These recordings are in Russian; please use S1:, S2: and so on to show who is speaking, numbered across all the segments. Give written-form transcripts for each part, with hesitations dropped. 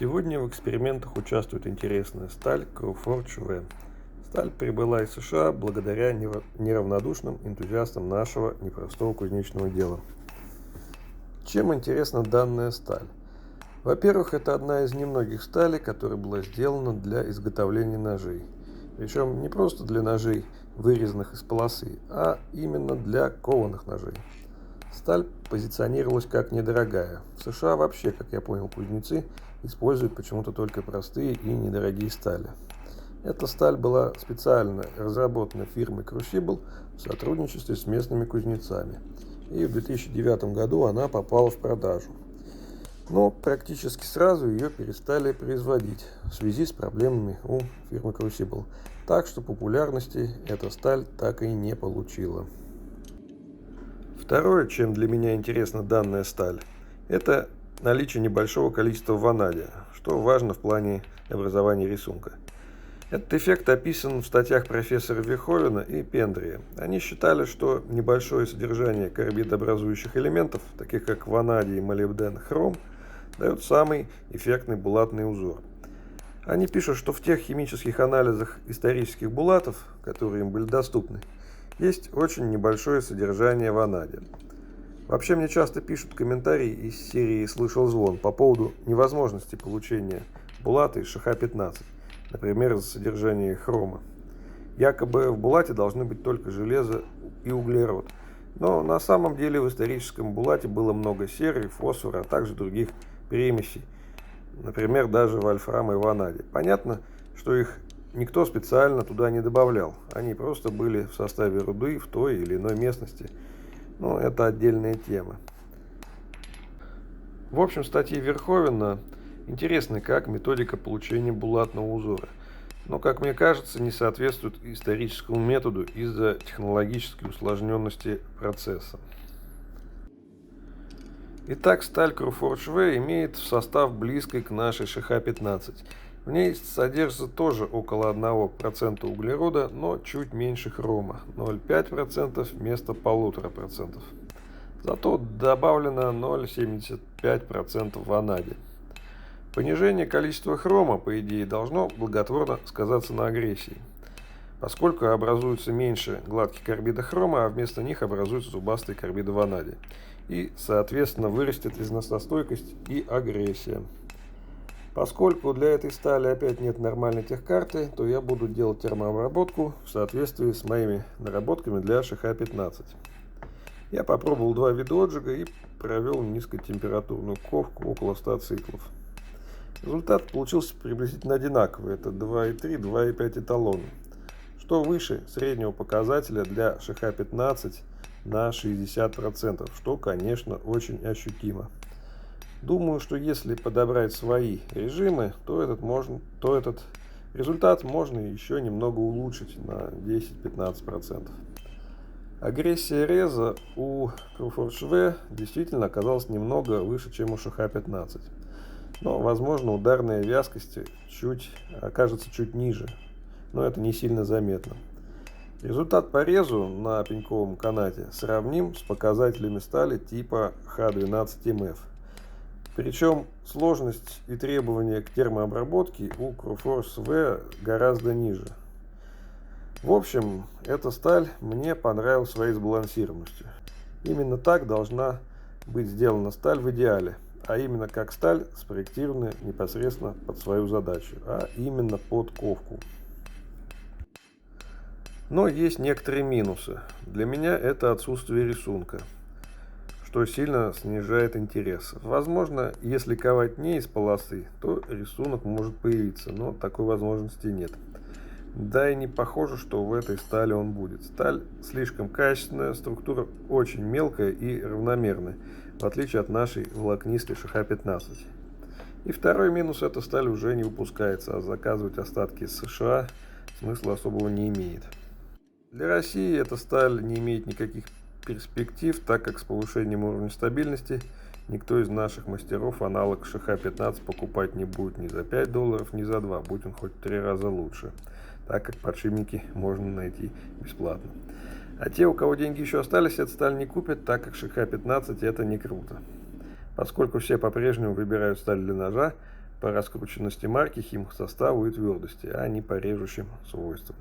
S1: Сегодня в экспериментах участвует интересная сталь Crawforge V. Сталь прибыла из США благодаря неравнодушным энтузиастам нашего непростого кузнечного дела. Чем интересна данная сталь? Во-первых, это одна из немногих сталей, которая была сделана для изготовления ножей. Причем не просто для ножей, вырезанных из полосы, а именно для кованых ножей. Сталь позиционировалась как недорогая. В США вообще, как я понял, кузнецы используют почему-то только простые и недорогие стали. Эта сталь была специально разработана фирмой Crucible в сотрудничестве с местными кузнецами. И в 2009 году она попала в продажу. Но практически сразу ее перестали производить в связи с проблемами у фирмы Crucible. Так что популярности эта сталь так и не получила. Второе, чем для меня интересна данная сталь, это наличие небольшого количества ванадия, что важно в плане образования рисунка. Этот эффект описан в статьях профессора Верховена и Пендрия. Они считали, что небольшое содержание карбидообразующих элементов, таких как ванадий, молибден, хром, дает самый эффектный булатный узор. Они пишут, что в тех химических анализах исторических булатов, которые им были доступны, есть очень небольшое содержание ванадия. Вообще мне часто пишут комментарии из серии «Слышал звон» по поводу невозможности получения булата из ШХ-15, например, из-за содержания хрома. Якобы в булате должны быть только железо и углерод. Но на самом деле в историческом булате было много серы, фосфора, а также других примесей, например, даже вольфрама и ванадия. Понятно, что их никто специально туда не добавлял, они просто были в составе руды в той или иной местности, но это отдельная тема. В общем, статьи Верховена интересны как методика получения булатного узора, но, как мне кажется, не соответствует историческому методу из-за технологической усложненности процесса. Итак, сталь Crawforge V имеет состав близкий к нашей ШХ-15. В ней содержится тоже около 1% углерода, но чуть меньше хрома, 0,5% вместо 1,5%. Зато добавлено 0,75% ванадия. Понижение количества хрома, по идее, должно благотворно сказаться на агрессии, поскольку образуется меньше гладких карбидов хрома, а вместо них образуются зубастые карбиды ванадия. И, соответственно, вырастет износостойкость и агрессия. Поскольку для этой стали опять нет нормальной техкарты, то я буду делать термообработку в соответствии с моими наработками для ШХ-15. Я попробовал два вида отжига и провел низкотемпературную ковку около 100 циклов. Результат получился приблизительно одинаковый, это 2,3, 2,5 эталона, что выше среднего показателя для ШХ-15 на 60%, что, конечно, очень ощутимо. Думаю, что если подобрать свои режимы, то этот результат можно еще немного улучшить на 10-15%. Агрессия реза у Crawforge V действительно оказалась немного выше, чем у ШХ-15. Но, возможно, ударная вязкость окажется чуть ниже, но это не сильно заметно. Результат по резу на пеньковом канате сравним с показателями стали типа Х12МФ. Причем сложность и требования к термообработке у Crawforge V гораздо ниже. В общем, эта сталь мне понравилась своей сбалансированностью. Именно так должна быть сделана сталь в идеале, а именно как сталь спроектированная непосредственно под свою задачу, а именно под ковку. Но есть некоторые минусы. Для меня это отсутствие рисунка, что сильно снижает интерес. Возможно, если ковать не из полосы, то рисунок может появиться, но такой возможности нет. Да и не похоже, что в этой стали он будет. Сталь слишком качественная, структура очень мелкая и равномерная, в отличие от нашей волокнистой ШХ-15. И второй минус: эта сталь уже не выпускается, а заказывать остатки из США смысла особого не имеет. Для России эта сталь не имеет никаких перспектив, так как с повышением уровня стабильности никто из наших мастеров аналог ШХ-15 покупать не будет ни за $5, ни за $2, будь он хоть в 3 раза лучше, так как подшипники можно найти бесплатно. А те, у кого деньги еще остались, эту сталь не купят, так как ШХ-15 это не круто. Поскольку все по-прежнему выбирают сталь для ножа, по раскрученности марки, химсоставу и твердости, а не по режущим свойствам.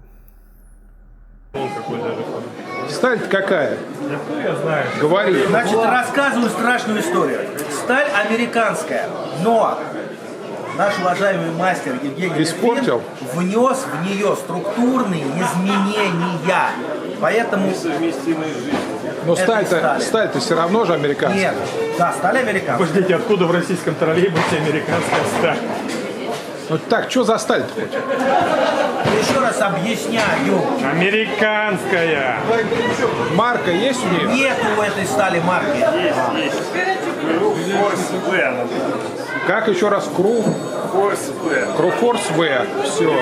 S2: Сталь какая?
S3: Я знаю.
S2: Говори.
S4: Значит, рассказываю страшную историю. Сталь американская, но наш уважаемый мастер Евгений
S2: Испортил?
S4: Литвин внес в нее структурные изменения. Поэтому...
S2: Но
S4: это
S2: сталь-то все равно же американская.
S4: Нет, да, сталь американская.
S3: Подождите, откуда в российском троллейбусе американская сталь?
S2: Вот так, что за сталь-то хоть?
S4: Еще раз объясняю.
S3: Американская!
S2: Марка есть у нее?
S4: Нет у этой стали марки.
S2: Как еще раз? Круфорс В. Все.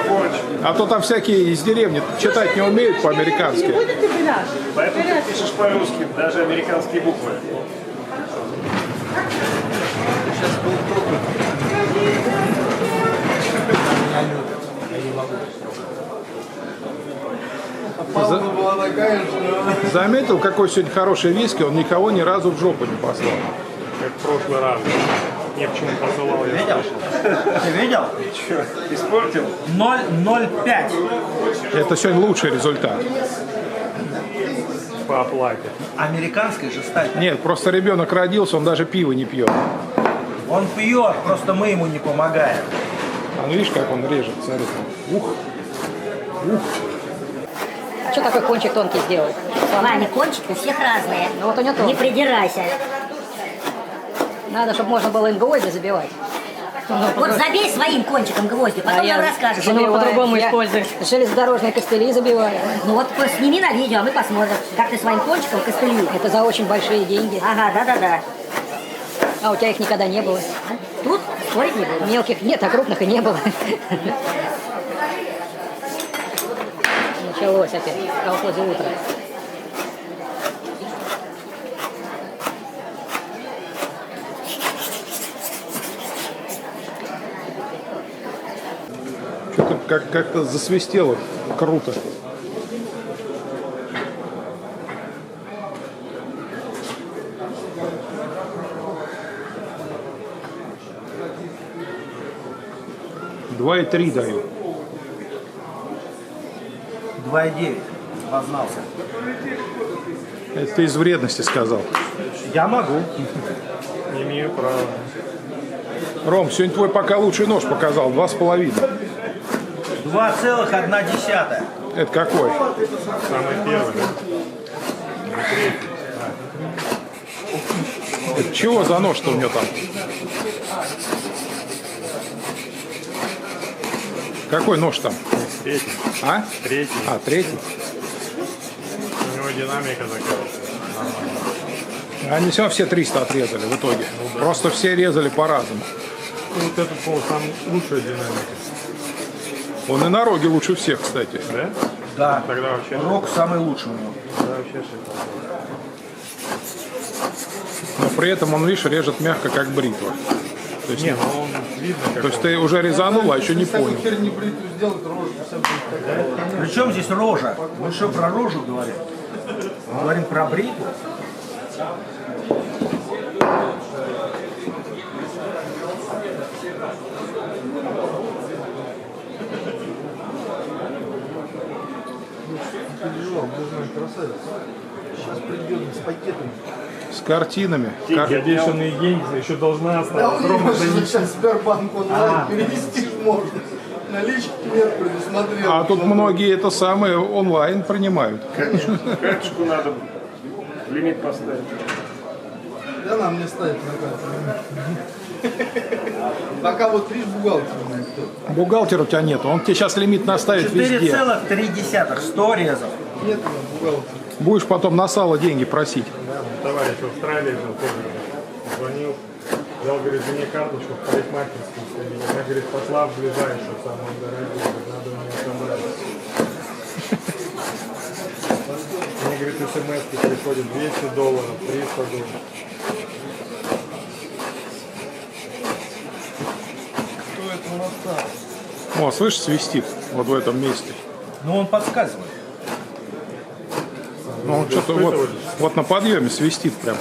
S2: А то там всякие из деревни читать не умеют по-американски.
S5: Поэтому ты пишешь по-русски, даже американские буквы.
S2: Заметил, какой сегодня хороший виски, он никого ни разу в жопу не послал.
S3: Как в прошлый раз. Не почему посылал, я
S4: Видел? Ты видел?
S5: Че, испортил?
S4: 0,05.
S2: Это сегодня лучший результат.
S3: по оплате.
S4: Американская же сталь.
S2: Нет, просто ребенок родился, он даже пиво не пьет.
S4: Он пьет, просто мы ему не помогаем.
S2: А ну видишь, как он режет, смотри. Ух. Ух.
S6: А что такой кончик тонкий сделал?
S7: Ваня, кончик у всех разные.
S6: Ну вот у него
S7: Не
S6: тонкий.
S7: придирайся.
S6: Надо, чтобы можно было им гвозди забивать.
S7: Вот забей своим кончиком гвозди, потом нам расскажешь.
S6: забиваю.
S7: По-другому
S6: Я
S7: используешь.
S6: железнодорожные костыли забиваю.
S7: Ну вот сними на видео, а мы посмотрим, как ты своим кончиком костылю.
S6: Это за очень большие деньги.
S7: Ага, да-да-да.
S6: А у тебя их никогда не было.
S7: Тут спорить не буду.
S6: Мелких нет, а крупных и не было. Началось опять в колхозе утро.
S2: Что-то как-то засвистело круто. Два и 3 даю.
S4: 2,9. Познался.
S2: Это ты из вредности сказал.
S4: Я могу.
S3: Не имею права.
S2: Ром, сегодня твой пока лучший нож показал, 2,5.
S4: 2,1.
S2: Это какой?
S3: Самый первый.
S2: Это чего за нож-то у него там? Какой нож там?
S3: Третий.
S2: А?
S3: Третий.
S2: А, третий.
S3: У него динамика такая.
S2: Они все 300 отрезали в итоге. Просто все резали по-разному.
S3: Вот этот, по-моему, самая лучшая динамика.
S2: Он и на роге лучше всех, кстати.
S3: Да?
S4: Да.
S3: Тогда вообще,
S4: Рок самый лучший у него.
S3: тогда вообще шикарно.
S2: Но при этом он, видишь, режет мягко, как бритва. То есть,
S3: Не, ну он видно, как
S2: то есть ты уже резанул, а еще не понял.
S4: Причем здесь рожа? Мы что про рожу говорим? Мы говорим про бритву.
S2: С картинами.
S3: обещанные деньги еще должна остаться. Рома,
S8: Сейчас Сбербанк онлайн перевести ж можно. Налички нет, предусмотрел.
S2: А тут многие это самое онлайн принимают.
S5: Карточку надо лимит поставить.
S8: Да нам не ставить на карту. Пока вот видишь бухгалтер у меня кто.
S2: Бухгалтера у тебя нет, он тебе сейчас лимит наставит везде.
S4: 4,3. 100 резов.
S8: Нет у меня бухгалтера.
S2: Будешь потом на сало деньги просить.
S3: товарищ в Австралии был, тоже звонил, взял, говорит, мне карточку в парикмахерскую. Я, говорит, пошла в ближайшую, самую дорогую, говорит, надо у меня собрать. Мне, говорит, смс приходит $200, $300.
S8: Кто это у нас там?
S2: О, слышишь, свистит вот в этом месте.
S4: Ну, он подсказывает.
S2: Ну, он что-то вот на подъеме свистит прям.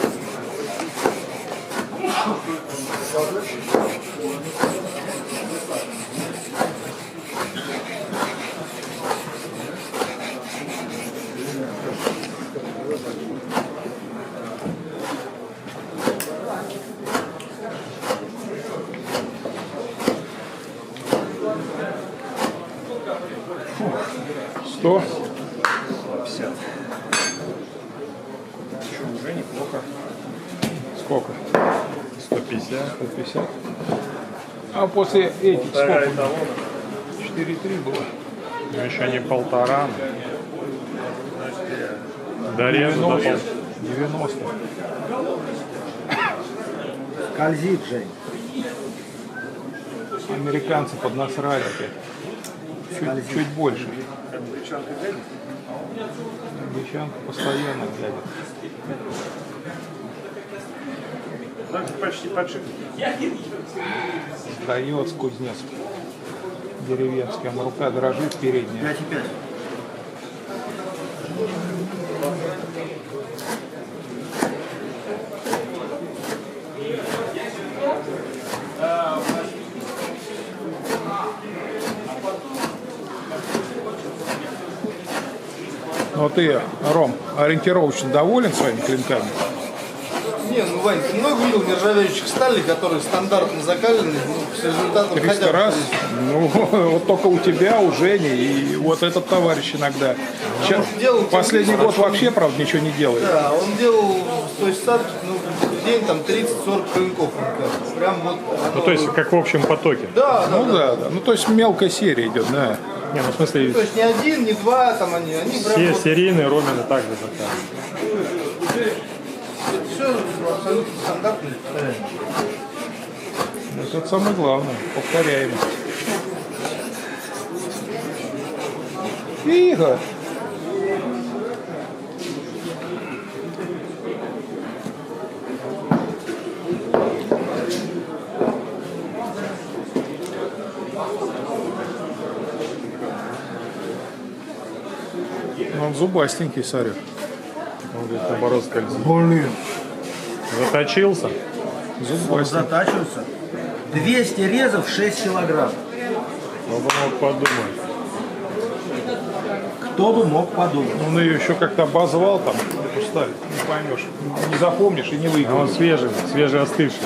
S2: 100.
S5: 50. Что, уже неплохо.
S2: Сколько?
S5: 150.
S2: 150. А после этих
S5: Полтора
S2: сколько?
S5: эталона.
S2: 4,3 было.
S3: Ну, еще не полтора. Дорезу до
S2: 90. 90.
S4: Скользит, Жень.
S2: Американцы поднасрали опять. Чуть больше. Англичанка постоянно глядит.
S5: Так почти подшипник.
S2: Сдается кузнец. Деревенский. А рука дрожит передняя.
S4: 5,5.
S2: Но ты, Ром, ориентировочно доволен своими клинками?
S8: Не, ну, Вань, ты много видел нержавеющих сталей, которые стандартно закалены, ну, с результатом
S2: 300
S8: хотя бы
S2: раз? Ну, вот только у тебя, у Жени и вот этот товарищ иногда. Щас-
S8: делал
S2: последний
S8: технично,
S2: год вообще, правда, ничего не делает.
S8: Да, он делал с той статки, ну, в день там 30-40 клинков. например. Прям вот.
S3: Ну, то есть, как в общем потоке.
S8: Да, да,
S2: Ну да, да. Ну то есть мелкая серия идет, да.
S3: Не, ну, в смысле,
S8: То есть не один, не два, там они прям
S3: все
S8: вот,
S3: серийные Ромины также заказывают.
S8: все абсолютно стандартно.
S2: Это самое главное, повторяемость. Игорь! Он зубастенький, Сарик.
S3: Он говорит, наоборот, скользит.
S4: Блин.
S3: Заточился.
S4: Он затачивается. 200 резов, 6 килограмм.
S3: Кто бы мог подумать.
S4: Кто бы мог подумать.
S2: Он ее еще как-то обозвал там, эту сталь, не поймешь, не запомнишь и не
S3: А он
S2: выиграешь.
S3: свежий остывший.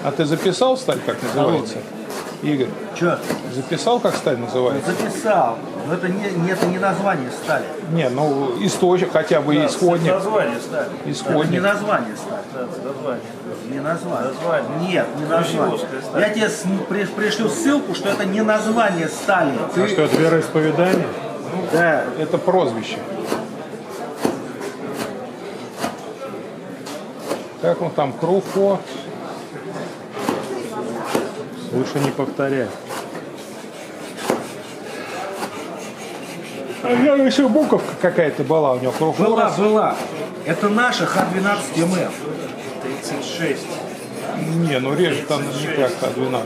S2: А ты записал сталь, как называется? Игорь,
S4: Че?
S2: записал, как сталь называется?
S4: Записал. Но это не название стали.
S2: Не, ну источник, хотя бы исходник.
S5: Название стали.
S4: Это не
S2: Исходник.
S4: название стали.
S5: Да, название.
S4: Не название.
S5: Название.
S4: Нет, не название.
S5: Ключевская сталь.
S4: Я тебе пришлю ссылку, что это не название стали.
S3: А что, это вероисповедание?
S4: Да.
S2: Это прозвище. Как он там, Круфо?
S3: Лучше не повторять.
S2: А еще буковка какая-то была у него, Круфо.
S4: Была. Это наша Х-12МФ.
S5: 36.
S2: Не, ну режет она не как А12.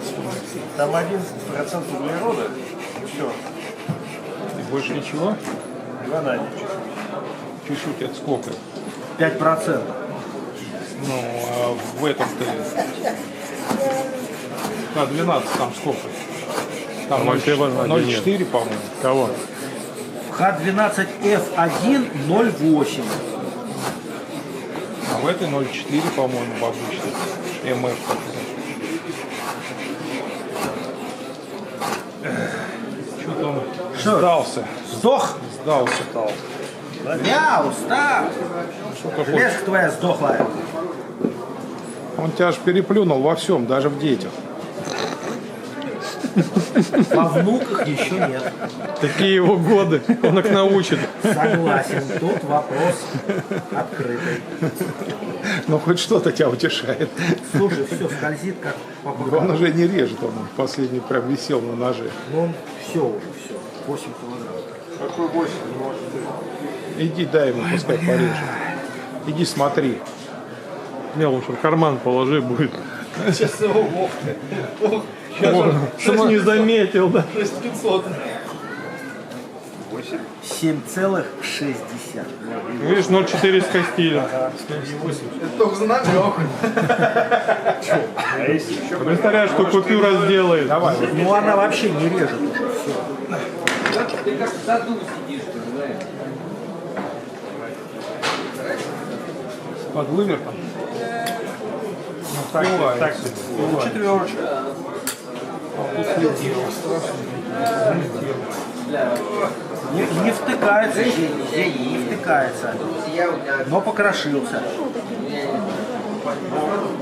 S5: Там 11% углерода. Все.
S2: И больше ничего?
S5: Ванадичек.
S2: Чуть-чуть это сколько?
S4: 5%.
S2: Ну, а в этом-то... А12 там сколько? Там
S3: вообще
S2: 0,4, по-моему.
S3: Кого?
S4: Х-12Ф1 0,8.
S2: А в этой 0,4, по-моему, в обычной. МФ. Что-то он сдался.
S4: Сдох?
S2: Сдался.
S4: Я устал.
S2: Что-то хочет.
S4: Железка твоя сдохлая.
S2: Он тебя аж переплюнул во всем, даже в детях.
S4: Во внуках еще нет.
S3: Такие его годы. Он их научит.
S4: Согласен. Тут вопрос открытый.
S2: Но хоть что-то тебя утешает.
S4: Слушай, все скользит как
S2: Он
S4: попугай.
S2: уже не режет, он последний прям висел на ноже.
S4: Ну, он все уже, все. 8 килограмм.
S5: Какой 8? Не может быть.
S2: Иди, дай ему, пускай порежет. Иди смотри.
S3: Не, лучше в карман положи, будет.
S8: Сейчас его
S3: Сейчас не заметил, да.
S8: 6500.
S4: 7,6.
S3: Видишь, 0,4 скостили.
S8: Это только за намек.
S5: А если еще
S3: Представляешь, что купюра сделает.
S2: Давай.
S4: Ну, она вообще не режет уже. Все.
S2: Под вывертом.
S3: Так, так себе.
S5: четверочка.
S2: А тут слетело, страшно. Слетело.
S4: Не втыкается, не втыкается. Но покрошился.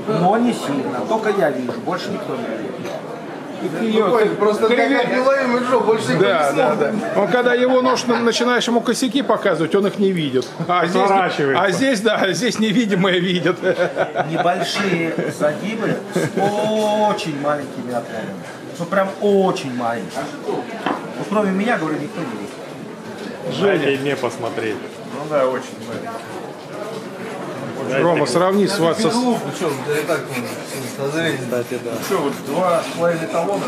S4: Но не сильно. Только я вижу, больше никто не видит.
S8: Просто как неуловимый Джо, больше никто
S2: Да,
S8: не
S2: да,
S8: смотрит.
S2: да. Он когда его нож начинаешь ему косяки показывать, он их не видит. А здесь, да, здесь невидимые видят.
S4: Небольшие загибы с очень маленькими отводами. Ну прям очень маленькие. Ну, кроме меня, говорю, никто не видит.
S3: Женя, и мне посмотреть.
S5: Ну да, очень маленький.
S2: Рома, сравни с вас.
S8: Ну что, да и так, созреть.
S5: Что, вот 2,5 талона?